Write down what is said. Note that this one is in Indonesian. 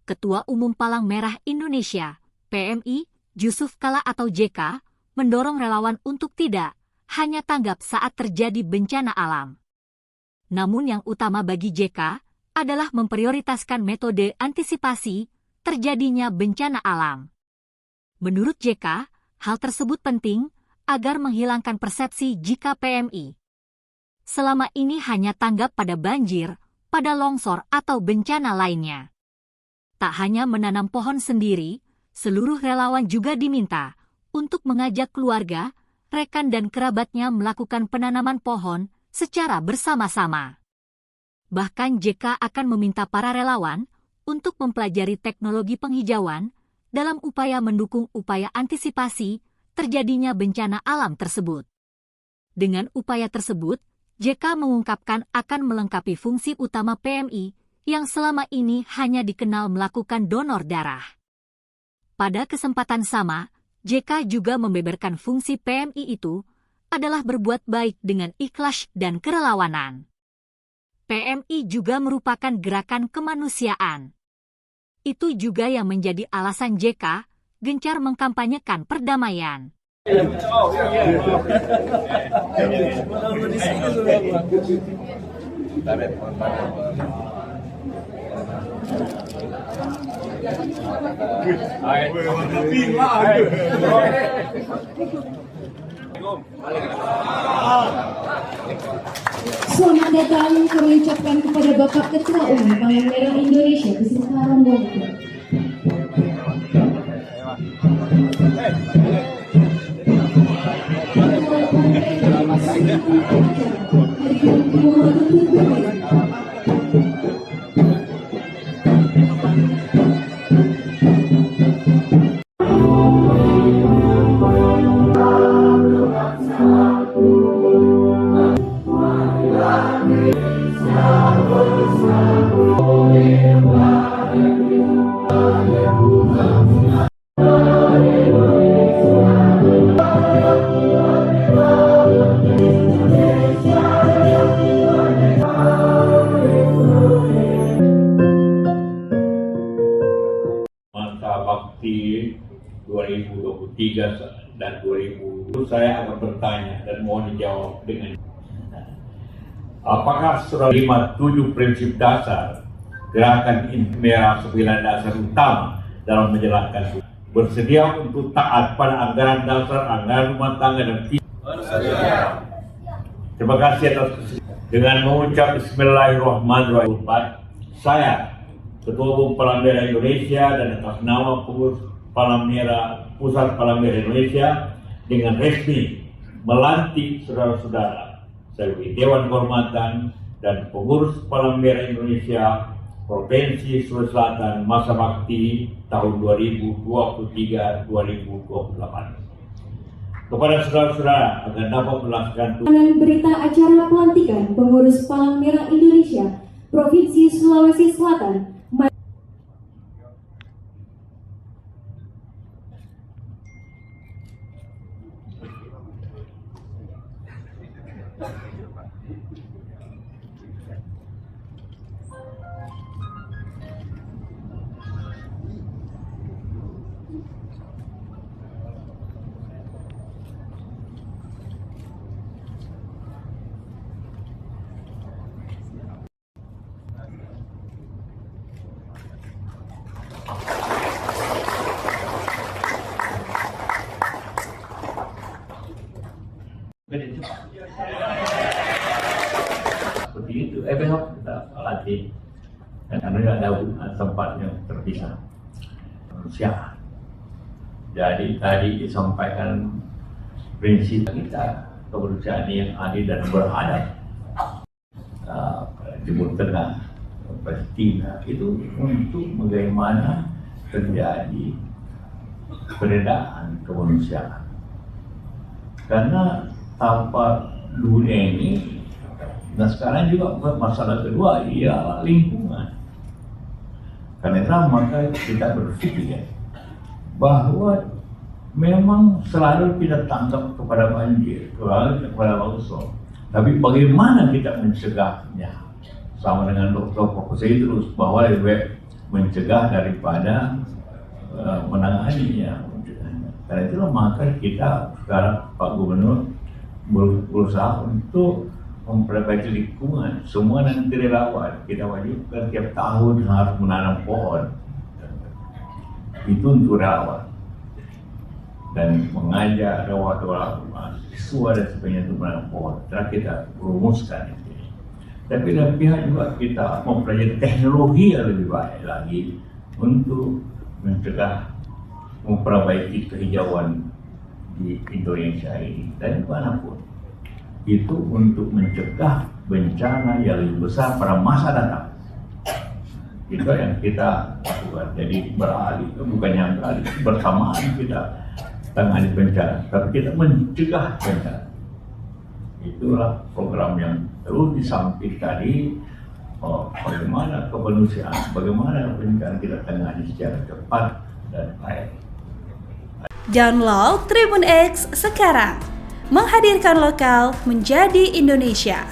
Ketua Umum Palang Merah Indonesia, PMI, Jusuf Kalla atau JK, mendorong relawan untuk tidak hanya tanggap saat terjadi bencana alam. Namun yang utama bagi JK adalah memprioritaskan metode antisipasi terjadinya bencana alam. Menurut JK, hal tersebut penting agar menghilangkan persepsi jika PMI selama ini hanya tanggap pada banjir, pada longsor atau bencana lainnya. Tak hanya menanam pohon sendiri, seluruh relawan juga diminta untuk mengajak keluarga, rekan dan kerabatnya melakukan penanaman pohon secara bersama-sama. Bahkan JK akan meminta para relawan untuk mempelajari teknologi penghijauan dalam upaya mendukung upaya antisipasi terjadinya bencana alam tersebut. Dengan upaya tersebut, JK mengungkapkan akan melengkapi fungsi utama PMI yang selama ini hanya dikenal melakukan donor darah. Pada kesempatan sama, JK juga membeberkan fungsi PMI itu adalah berbuat baik dengan ikhlas dan kerelawanan. PMI juga merupakan gerakan kemanusiaan. Itu juga yang menjadi alasan JK gencar mengkampanyekan perdamaian. Selamat datang kami ucapkan kepada Bapak Ketua Umum Palang Merah Indonesia beserta rombongan. Bakti 2023 dan 2000 saya akan bertanya dan mohon dijawab dengan apakah sudah 57 prinsip dasar gerakan Merah 9 dasar utama dalam menjalankan bersedia untuk taat pada anggaran dasar, anggaran rumah tangga dan bersedia. Terima kasih atas dengan mengucap Bismillahirrahmanirrahim. Saya Ketua Umum Palang Merah Indonesia dan atas nama pengurus Palang Merah Pusat Palang Merah Indonesia dengan resmi melantik saudara-saudara sebagai Dewan Kehormatan dan pengurus Palang Merah Indonesia Provinsi Sulawesi Selatan masa bakti tahun 2023-2028. Kepada saudara-saudara agar dapat melaksanakan Berita acara pelantikan pengurus Palang Merah Indonesia Provinsi Sulawesi Selatan. Seperti itu, besok kita latih dan karena ada tempat yang terpisah manusia. Jadi tadi disampaikan prinsip kita kemanusiaan yang adil dan beradab. Timur Tengah, Palestina itu untuk bagaimana terjadi perbedaan kemanusiaan. Karena tanpa dunia ini, nah sekarang juga masalah kedua ialah lingkungan. Karena itu maka kita berpikir bahwa memang selalu tidak tanggap kepada banjir, kepada longsor. Tapi bagaimana kita mencegahnya? Sama dengan Dr. Profesor Idrus bahwa mencegah daripada menanganinya. Karena itulah maka kita sekarang Pak Gubernur berusaha untuk memperbaiki lingkungan. Semua nanti relawan kita wajibkan tiap tahun harus menanam pohon. Itu untuk relawan dan mengajak relawan mahasiswa dan sebagainya untuk menanam pohon. Setelah kita rumuskan itu. Tapi dari pihak juga kita mempelajari teknologi yang lebih baik lagi untuk mencegah memperbaiki kehijauan di Indonesia ini dan dimanapun. Itu untuk mencegah bencana yang lebih besar pada masa datang. Itu yang kita lakukan. Jadi beralih, bukannya beralih, bersamaan kita tangani bencana, tapi kita mencegah bencana. Itulah program yang terus disamping tadi. Bagaimana kemanusiaan, bagaimana bencana kita tangani secara cepat dan baik. Download Tribun X sekarang, menghadirkan lokal menjadi Indonesia.